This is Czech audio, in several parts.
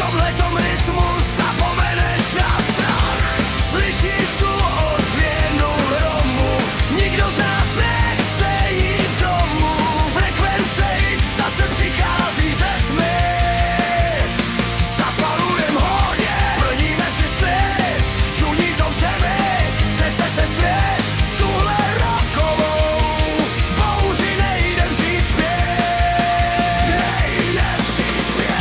tomhletom rytmu zapomeneš na strach. Slyšíš tu ozvěnu hromu, nikdo z nás nechce jít domů. Frekvence X zase přichází ze tmy. Zapalujem hodně, plníme si sny, tuní to v zemi, třese se svět. Tuhle rokovou bouři nejde vzít zpět. Nejde vzít zpět.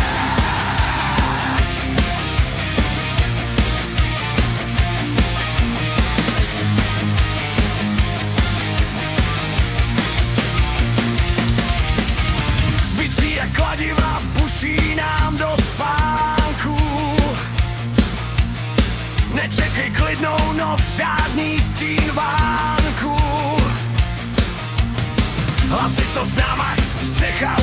Bicí jak kladiva buší nám do spánku. Nečekej klidnou noc, žádný stín vánku. Hlasitost na max, střecha